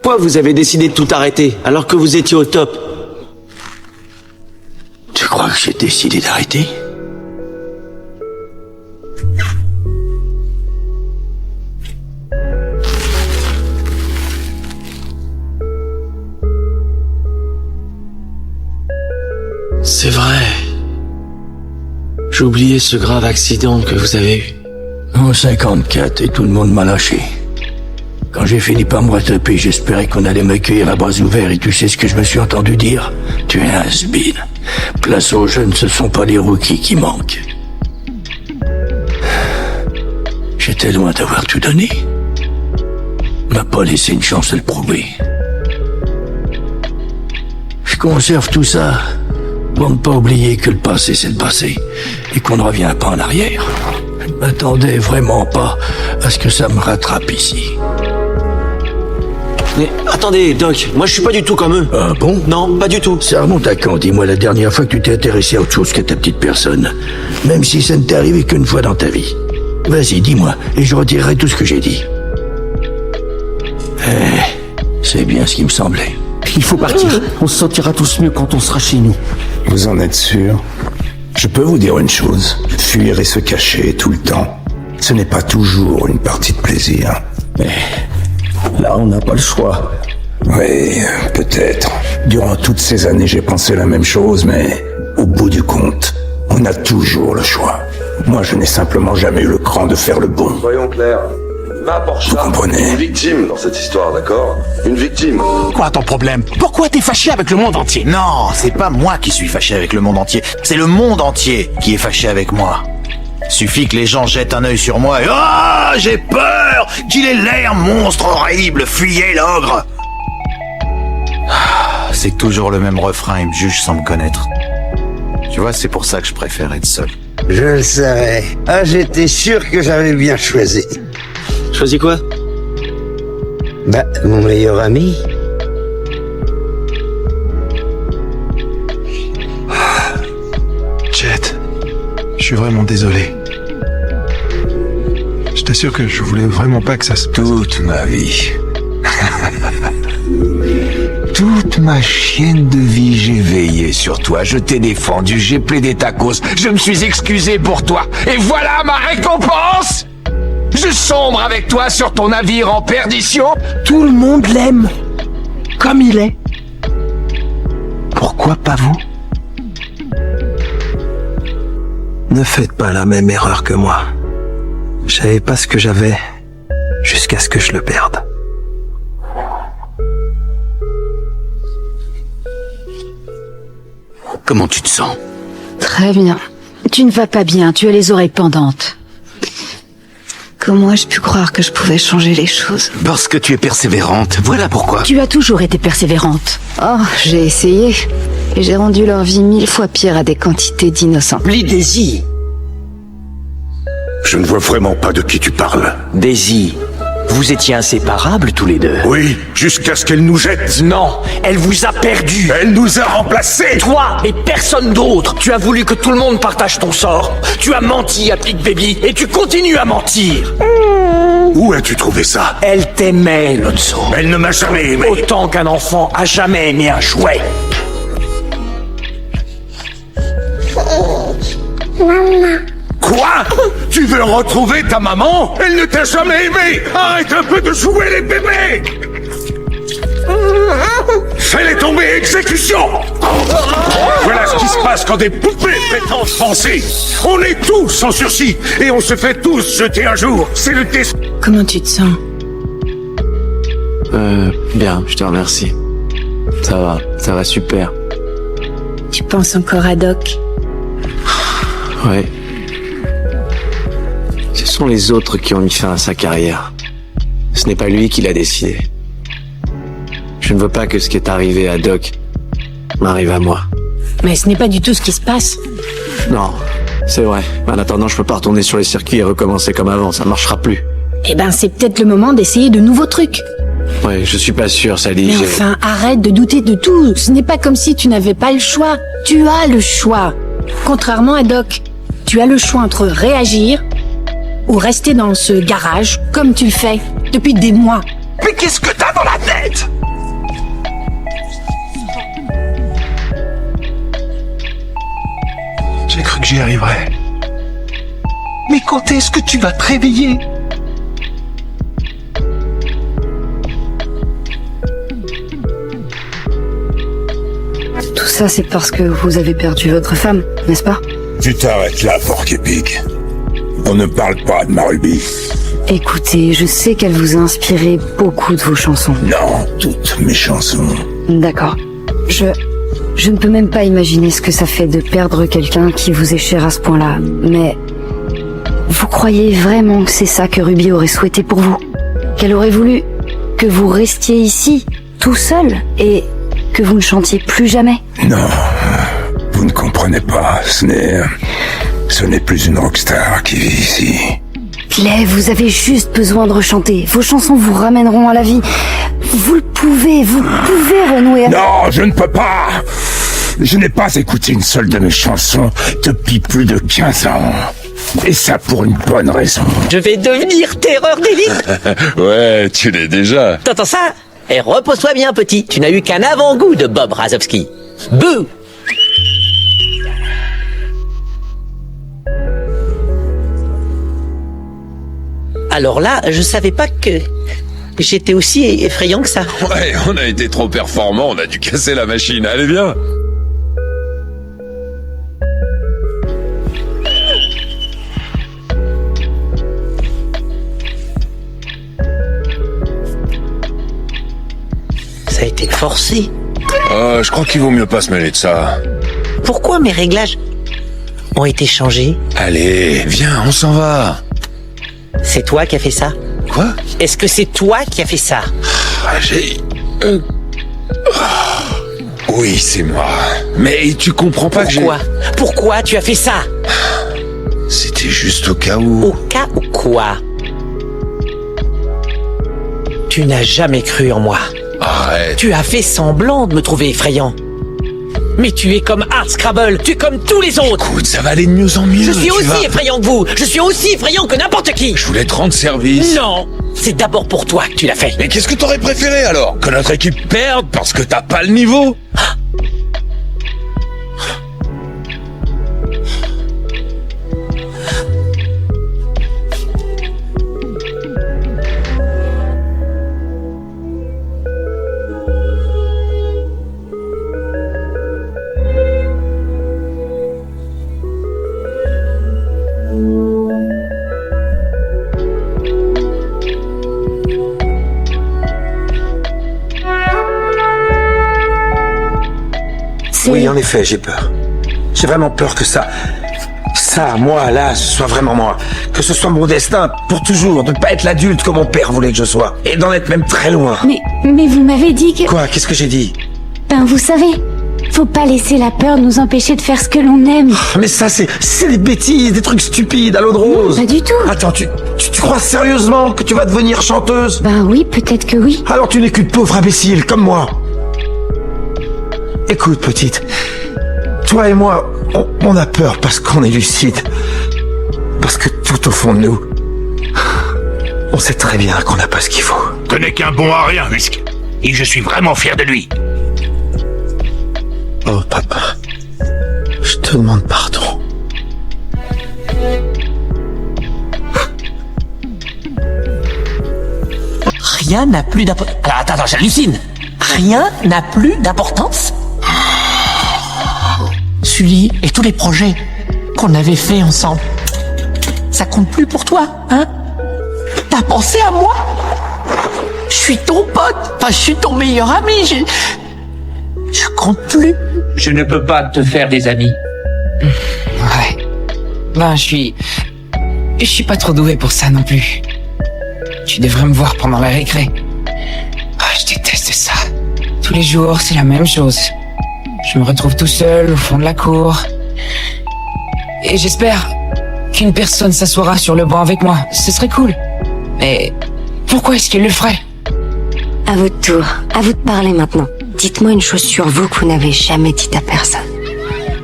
Pourquoi vous avez décidé de tout arrêter, alors que vous étiez au top? Tu crois que j'ai décidé d'arrêter? C'est vrai. J'ai oublié ce grave accident que vous avez eu. En 54, et tout le monde m'a lâché. Quand j'ai fini par me retaper, j'espérais qu'on allait m'accueillir à bras ouverts, et tu sais ce que je me suis entendu dire? Tu es un has-been. Place aux jeunes, ce sont pas les rookies qui manquent. J'étais loin d'avoir tout donné. M'a pas laissé une chance de le prouver. Je conserve tout ça pour ne pas oublier que le passé c'est le passé et qu'on ne revient pas en arrière. Je m'attendais vraiment pas à ce que ça me rattrape ici. Mais attendez, Doc, moi je suis pas du tout comme eux. Ah bon? Non, pas du tout. Ça remonte à quand? Dis-moi la dernière fois que tu t'es intéressé à autre chose qu'à ta petite personne. Même si ça ne t'est arrivé qu'une fois dans ta vie. Vas-y, dis-moi, et je retirerai tout ce que j'ai dit. C'est bien ce qui me semblait. Il faut partir. On se sentira tous mieux quand on sera chez nous. Vous en êtes sûr? Je peux vous dire une chose. Fuir et se cacher tout le temps, ce n'est pas toujours une partie de plaisir. Mais là, on n'a pas le choix. Oui, peut-être. Durant toutes ces années, j'ai pensé la même chose, mais au bout du compte, on a toujours le choix. Moi, je n'ai simplement jamais eu le cran de faire le bon. Soyons clairs. Ma Porsche, Vous comprenez? une victime dans cette histoire, d'accord? Une victime. Quoi ton problème? Pourquoi t'es fâché avec le monde entier? Non, c'est pas moi qui suis fâché avec le monde entier. C'est le monde entier qui est fâché avec moi. Suffit que les gens jettent un œil sur moi et « Oh, j'ai peur qu'il ait l'air monstre horrible, fuyez l'ogre !» C'est toujours le même refrain, ils me jugent sans me connaître. Tu vois, c'est pour ça que je préfère être seul. Je le savais. Ah, j'étais sûr que j'avais bien choisi. Choisis quoi? Bah, mon meilleur ami. Jet, je suis vraiment désolé. Je t'assure que je voulais vraiment pas que ça se passe. Toute ma vie. Toute ma chienne de vie, j'ai veillé sur toi, je t'ai défendu, j'ai plaidé ta cause, je me suis excusé pour toi, et voilà ma récompense! Je sombre avec toi sur ton navire en perdition. Tout le monde l'aime. Comme il est. Pourquoi pas vous? Ne faites pas la même erreur que moi. Je savais pas ce que j'avais jusqu'à ce que je le perde. Comment tu te sens? Très bien. Tu ne vas pas bien, tu as les oreilles pendantes. Comment ai-je pu croire que je pouvais changer les choses? Parce que tu es persévérante, voilà pourquoi. Tu as toujours été persévérante. Oh, j'ai essayé. Et j'ai rendu leur vie 1000 fois pire à des quantités d'innocents. Lis Daisy. Je ne vois vraiment pas de qui tu parles. Daisy, vous étiez inséparables tous les deux. Oui, jusqu'à ce qu'elle nous jette. Non, elle vous a perdu. Elle nous a remplacés. Toi et personne d'autre. Tu as voulu que tout le monde partage ton sort. Tu as menti à Big Baby et tu continues à mentir. Où as-tu trouvé ça? Elle t'aimait, Lotso. Elle ne m'a jamais aimé. Autant qu'un enfant a jamais aimé un jouet. Quoi? Tu veux retrouver ta maman? Elle ne t'a jamais aimé. Arrête un peu de jouer les bébés. Fais-les tomber, exécution. Voilà ce qui se passe quand des poupées prétendent penser. On est tous en sursis et on se fait tous jeter un jour. C'est le test. Comment tu te sens? Bien, je te remercie. Ça va super. Tu penses encore à Doc? Ouais. Ce sont les autres qui ont mis fin à sa carrière. Ce n'est pas lui qui l'a décidé. Je ne veux pas que ce qui est arrivé à Doc m'arrive à moi. Mais ce n'est pas du tout ce qui se passe. Non, c'est vrai. En attendant, je peux pas retourner sur les circuits et recommencer comme avant, ça marchera plus. Eh ben, c'est peut-être le moment d'essayer de nouveaux trucs. Ouais, je suis pas sûr, Sally. Mais enfin, arrête de douter de tout. Ce n'est pas comme si tu n'avais pas le choix. Tu as le choix. Contrairement à Doc, tu as le choix entre réagir ou rester dans ce garage comme tu le fais depuis des mois. Mais qu'est-ce que t'as dans la tête? quand est-ce que tu vas te réveiller? Tout ça, c'est parce que vous avez perdu votre femme, n'est-ce pas? Tu t'arrêtes là, porc-épic. On ne parle pas de ma rubis. Écoutez, je sais qu'elle vous a inspiré beaucoup de vos chansons. Non, toutes mes chansons. D'accord. Je ne peux même pas imaginer ce que ça fait de perdre quelqu'un qui vous est cher à ce point-là, mais... Vous croyez vraiment que c'est ça que Ruby aurait souhaité pour vous? Qu'elle aurait voulu que vous restiez ici, tout seul, et que vous ne chantiez plus jamais? Non, vous ne comprenez pas. Ce n'est plus une rockstar qui vit ici. Clay, vous avez juste besoin de rechanter. Vos chansons vous ramèneront à la vie. Vous pouvez renouer avec... Non, je ne peux pas. Je n'ai pas écouté une seule de mes chansons depuis plus de 15 ans. Et ça pour une bonne raison. Je vais devenir terreur d'élite. Ouais, tu l'es déjà. T'entends ça? Et repose-toi bien, petit. Tu n'as eu qu'un avant-goût de Bob Razowski. Bouh! Alors là, je savais pas que j'étais aussi effrayant que ça. Ouais, on a été trop performants, on a dû casser la machine. Allez, viens. Ça a été forcé. Je crois qu'il vaut mieux pas se mêler de ça. Pourquoi mes réglages ont été changés? Allez, viens, on s'en va. C'est toi qui as fait ça? Quoi? Est-ce que c'est toi qui as fait ça? Oui, c'est moi. Mais tu comprends pas Pourquoi tu as fait ça? C'était juste au cas où. Au cas où quoi? Tu n'as jamais cru en moi. Arrête. Tu as fait semblant de me trouver effrayant. Mais tu es comme Hardscrabble, tu es comme tous les autres. Écoute, ça va aller de mieux en mieux. Je suis aussi effrayant que vous. Je suis aussi effrayant que n'importe qui. Je voulais te rendre service. Non, c'est d'abord pour toi que tu l'as fait. Mais qu'est-ce que t'aurais préféré alors? Que notre équipe perde parce que t'as pas le niveau? Oui, en effet, j'ai peur. J'ai vraiment peur que ça, moi, là, ce soit vraiment moi. Que ce soit mon destin, pour toujours, de ne pas être l'adulte que mon père voulait que je sois. Et d'en être même très loin. Mais vous m'avez dit que... Quoi? Qu'est-ce que j'ai dit? Ben, vous savez, faut pas laisser la peur nous empêcher de faire ce que l'on aime. Mais ça, c'est des bêtises, des trucs stupides à l'eau de rose. Non, pas du tout. Attends, tu crois sérieusement que tu vas devenir chanteuse? Ben oui, peut-être que oui. Alors tu n'es qu'une pauvre imbécile, comme moi. Écoute, petite, toi et moi, on a peur parce qu'on est lucide. Parce que tout au fond de nous, on sait très bien qu'on n'a pas ce qu'il faut. Ce n'est qu'un bon à rien, Husk. Et je suis vraiment fier de lui. Oh, papa, je te demande pardon. Rien n'a plus d'importance. Alors attends, j'hallucine. Rien n'a plus d'importance? Sully et tous les projets qu'on avait fait ensemble, ça compte plus pour toi, hein? T'as pensé à moi? Je suis ton pote, enfin je suis ton meilleur ami, je compte plus. Je ne peux pas te faire des amis. Ouais. Ben, je suis pas trop doué pour ça non plus. Tu devrais me voir pendant la récré. Ah, je déteste ça. Tous les jours, c'est la même chose. Je me retrouve tout seul au fond de la cour. Et j'espère qu'une personne s'assoira sur le banc avec moi. Ce serait cool. Mais pourquoi est-ce qu'elle le ferait? À votre tour. À vous de parler maintenant. Dites-moi une chose sur vous que vous n'avez jamais dite à personne.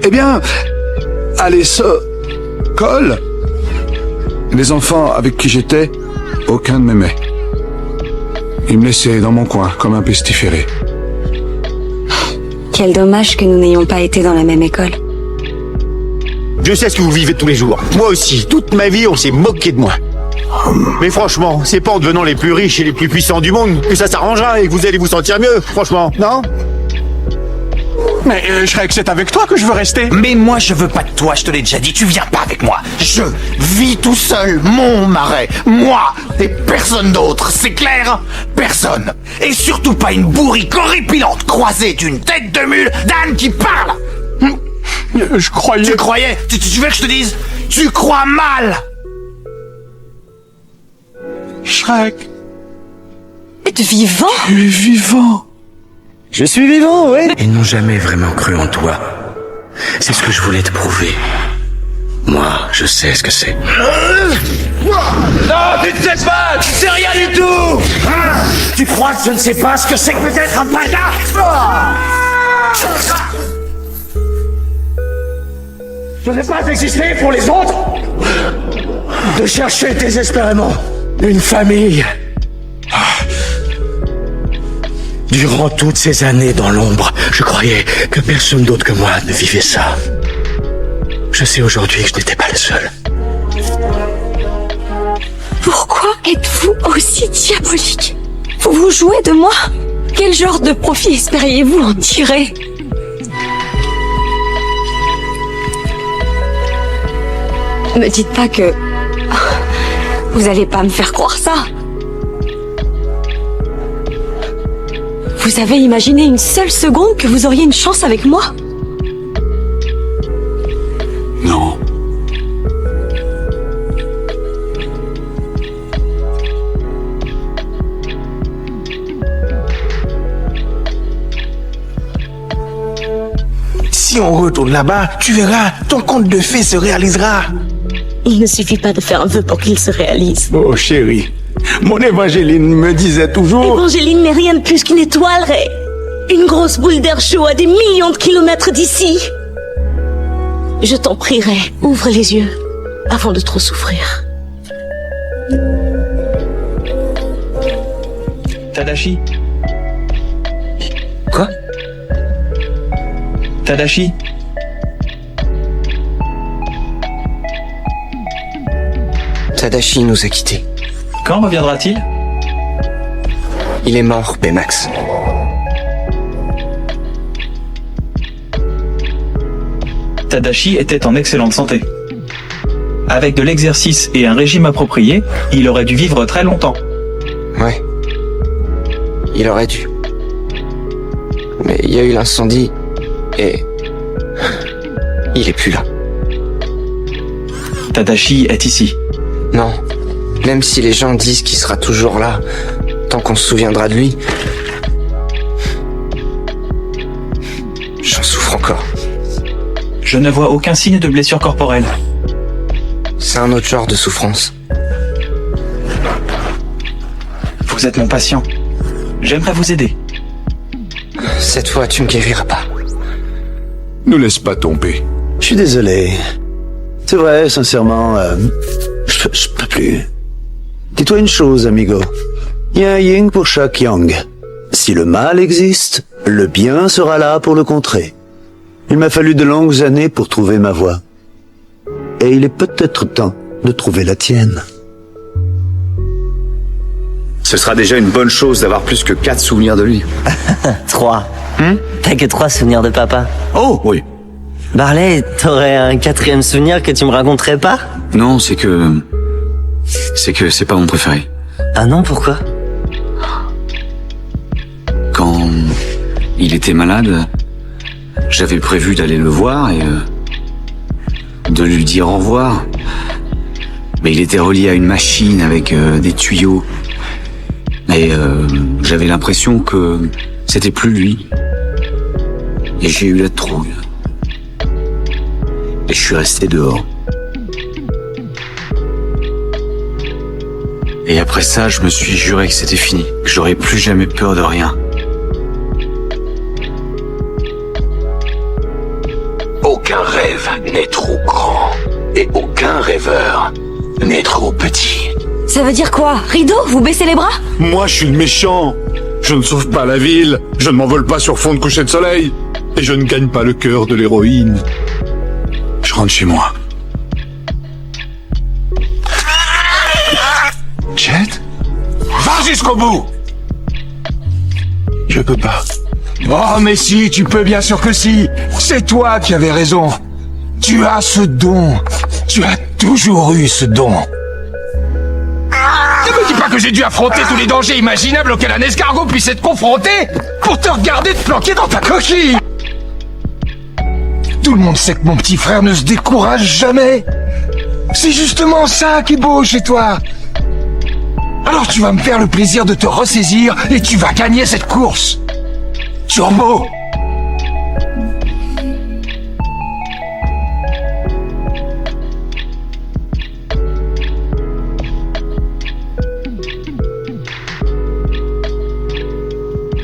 Eh bien, allez, Cole. Les enfants avec qui j'étais, aucun ne m'aimait. Ils me laissaient dans mon coin, comme un pestiféré. Quel dommage que nous n'ayons pas été dans la même école. Je sais ce que vous vivez tous les jours. Moi aussi, toute ma vie, on s'est moqué de moi. Mais franchement, c'est pas en devenant les plus riches et les plus puissants du monde que ça s'arrangera et que vous allez vous sentir mieux, franchement, non? Mais Shrek, c'est avec toi que je veux rester. Mais moi, je veux pas de toi, je te l'ai déjà dit, tu viens pas avec moi. Je vis tout seul, mon marais, moi, et personne d'autre, c'est clair? Personne. Et surtout pas une bourrique horripilante croisée d'une tête de mule d'âne qui parle. Je croyais... Tu croyais? Tu veux que je te dise? Tu crois mal. Shrek. Êtes vivant? Tu es vivant. Je suis vivant, ouais. Ils n'ont jamais vraiment cru en toi. C'est ce que je voulais te prouver. Moi, je sais ce que c'est. Non, tu ne sais pas, tu sais rien du tout. Tu crois que je ne sais pas ce que c'est que peut-être un panda? Je n'ai pas existé pour les autres. De chercher désespérément une famille. Durant toutes ces années dans l'ombre, je croyais que personne d'autre que moi ne vivait ça. Je sais aujourd'hui que je n'étais pas le seul. Pourquoi êtes-vous aussi diabolique? Vous vous jouez de moi? Quel genre de profit espériez-vous en tirer? Me dites pas que... Vous allez pas me faire croire ça. Vous avez imaginé une seule seconde que vous auriez une chance avec moi? Non. Si on retourne là-bas, tu verras, ton conte de fées se réalisera. Il ne suffit pas de faire un vœu pour qu'il se réalise. Oh chérie, mon Évangéline me disait toujours... Évangéline n'est rien de plus qu'une étoile, Ray. Une grosse boule d'air chaud à des millions de kilomètres d'ici. Je t'en prierai, ouvre les yeux avant de trop souffrir. Tadashi. Quoi? Tadashi. Tadashi nous a quittés. Quand reviendra-t-il? Il est mort, Baymax. Tadashi était en excellente santé. Avec de l'exercice et un régime approprié, il aurait dû vivre très longtemps. Ouais. Il aurait dû. Mais il y a eu l'incendie et... il est plus là. Tadashi est ici. Non. Même si les gens disent qu'il sera toujours là, tant qu'on se souviendra de lui... J'en souffre encore. Je ne vois aucun signe de blessure corporelle. C'est un autre genre de souffrance. Vous êtes mon patient. J'aimerais vous aider. Cette fois, tu me guériras pas. Ne laisse pas tomber. Je suis désolé. C'est vrai, sincèrement, je peux plus. Dis-toi une chose, amigo. Il y a un yin pour chaque yang. Si le mal existe, le bien sera là pour le contrer. Il m'a fallu de longues années pour trouver ma voie. Et il est peut-être temps de trouver la tienne. Ce sera déjà une bonne chose d'avoir plus que 4 souvenirs de lui. 3. T'as que 3 souvenirs de papa. Oh, oui. Barley, t'aurais un 4e souvenir que tu me raconterais pas? Non, c'est que c'est pas mon préféré. Ah non, pourquoi? Quand il était malade, j'avais prévu d'aller le voir et de lui dire au revoir. Mais il était relié à une machine avec des tuyaux. Et j'avais l'impression que c'était plus lui. Et j'ai eu la trouille. Et je suis resté dehors. Et après ça, je me suis juré que c'était fini, que j'aurais plus jamais peur de rien. Aucun rêve n'est trop grand. Et aucun rêveur n'est trop petit. Ça veut dire quoi? Rideau, vous baissez les bras? Moi, je suis le méchant. Je ne sauve pas la ville. Je ne m'envole pas sur fond de coucher de soleil. Et je ne gagne pas le cœur de l'héroïne. Je rentre chez moi. Jet? Va jusqu'au bout! Je peux pas. Oh, mais si, tu peux, bien sûr que si. C'est toi qui avais raison. Tu as ce don. Tu as toujours eu ce don. Ne me dis pas que j'ai dû affronter tous les dangers imaginables auxquels un escargot puisse être confronté pour te regarder te planquer dans ta coquille. Tout le monde sait que mon petit frère ne se décourage jamais. C'est justement ça qui est beau chez toi. Alors tu vas me faire le plaisir de te ressaisir et tu vas gagner cette course. Turbo!